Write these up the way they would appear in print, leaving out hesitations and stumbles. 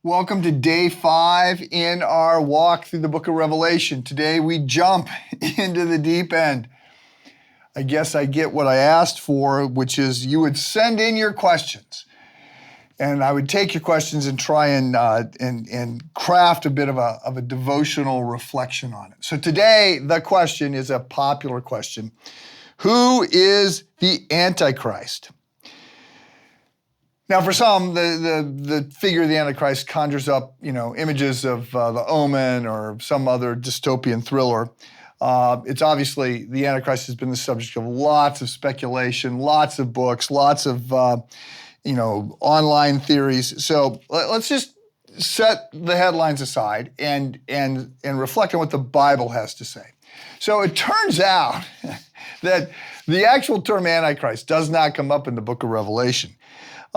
Welcome to day 5 in our walk through the book of Revelation. Today we jump into the deep end. I guess I get what I asked for, which is you would send in your questions. And I would take your questions and try and craft a bit of a devotional reflection on it. So today the question is a popular question. Who is the Antichrist? Now, for some, the figure of the Antichrist conjures up, images of The Omen or some other dystopian thriller. It's obviously, the Antichrist has been the subject of lots of speculation, lots of books, lots of, online theories. So let's just set the headlines aside and reflect on what the Bible has to say. So it turns out that the actual term Antichrist does not come up in the book of Revelation.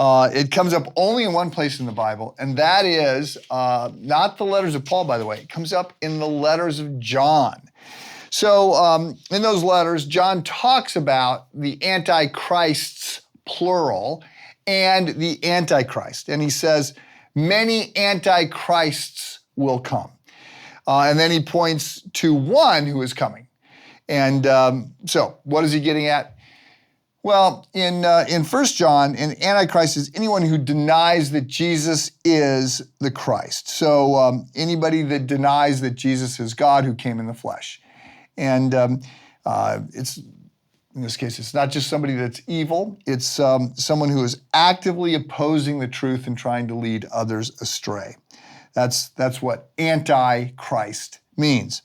It comes up only in one place in the Bible, and that is not the letters of Paul, by the way. It comes up in the letters of John. So in those letters, John talks about the Antichrists, plural, and the Antichrist. And he says, many Antichrists will come. And then he points to one who is coming. And so what is he getting at? Well, in 1 John, an Antichrist is anyone who denies that Jesus is the Christ. So anybody that denies that Jesus is God who came in the flesh. And it's, in this case, it's not just somebody that's evil. It's someone who is actively opposing the truth and trying to lead others astray. That's what Antichrist means.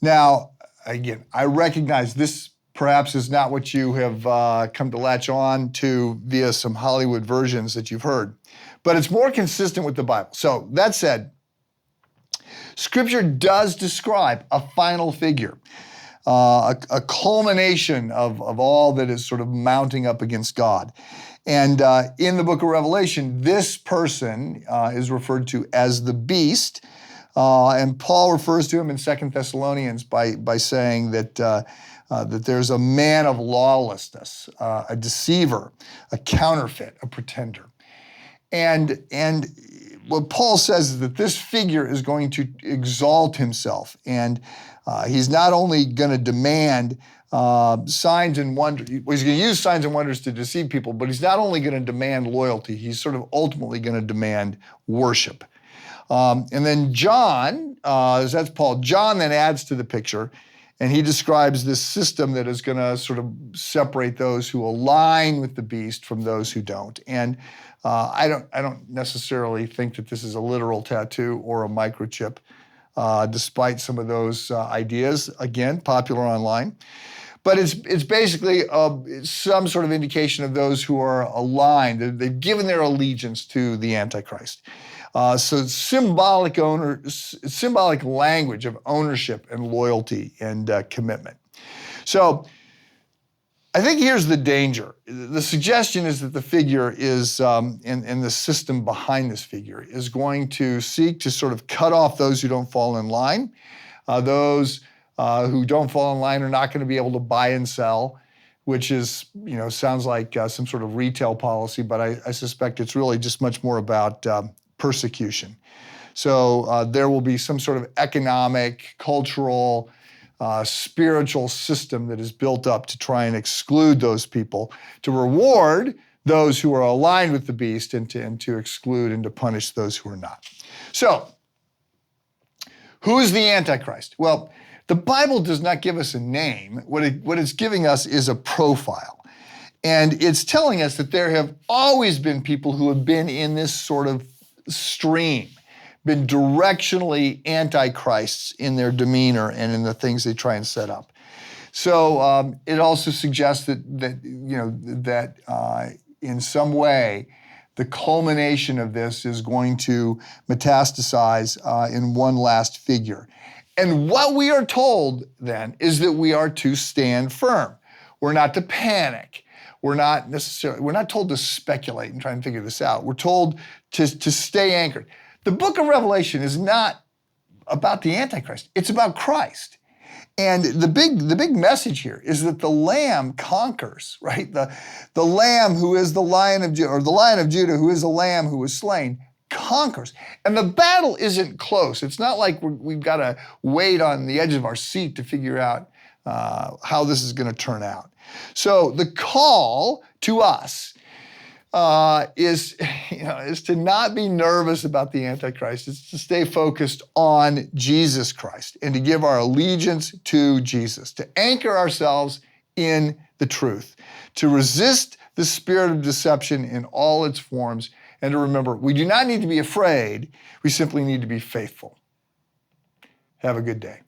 Now, again, I recognize this perhaps is not what you have come to latch on to via some Hollywood versions that you've heard, but it's more consistent with the Bible. So that said, Scripture does describe a final figure, a culmination of all that is sort of mounting up against God. And in the book of Revelation, this person is referred to as the beast, and Paul refers to him in 2 Thessalonians by saying that there's a man of lawlessness, a deceiver, a counterfeit, a pretender. And what Paul says is that this figure is going to exalt himself, and he's not only going to demand signs and wonders, he's going to use signs and wonders to deceive people, but he's not only going to demand loyalty, he's sort of ultimately going to demand worship. And then John, that's Paul, John then adds to the picture, and he describes this system that is going to sort of separate those who align with the beast from those who don't. And I don't necessarily think that this is a literal tattoo or a microchip, despite some of those ideas, again, popular online. But it's basically some sort of indication of those who are aligned. They've given their allegiance to the Antichrist. So symbolic language of ownership and loyalty and commitment. So I think here's the danger. The suggestion is that the figure is, and the system behind this figure is going to seek to sort of cut off those who don't fall in line. Those who don't fall in line are not going to be able to buy and sell, which is, sounds like some sort of retail policy, but I suspect it's really just much more about persecution. So there will be some sort of economic, cultural, spiritual system that is built up to try and exclude those people, to reward those who are aligned with the beast and to exclude and to punish those who are not. So, who is the Antichrist? Well, the Bible does not give us a name. What it's giving us is a profile. And it's telling us that there have always been people who have been in this sort of stream, been directionally antichrists in their demeanor and in the things they try and set up. So it also suggests that in some way, the culmination of this is going to metastasize in one last figure. And what we are told then is that we are to stand firm. We're not to panic. We're not told to speculate and try and figure this out. We're told to stay anchored. The book of Revelation is not about the Antichrist. It's about Christ. And the big message here is that the Lamb conquers, right? The Lamb who is the Lion of Judah, or the Lion of Judah who is the Lamb who was slain, conquers. And the battle isn't close. It's not like we've got to wait on the edge of our seat to figure out how this is going to turn out. So the call to us is to not be nervous about the Antichrist. It's to stay focused on Jesus Christ and to give our allegiance to Jesus, to anchor ourselves in the truth, to resist the spirit of deception in all its forms, and to remember, we do not need to be afraid. We simply need to be faithful. Have a good day.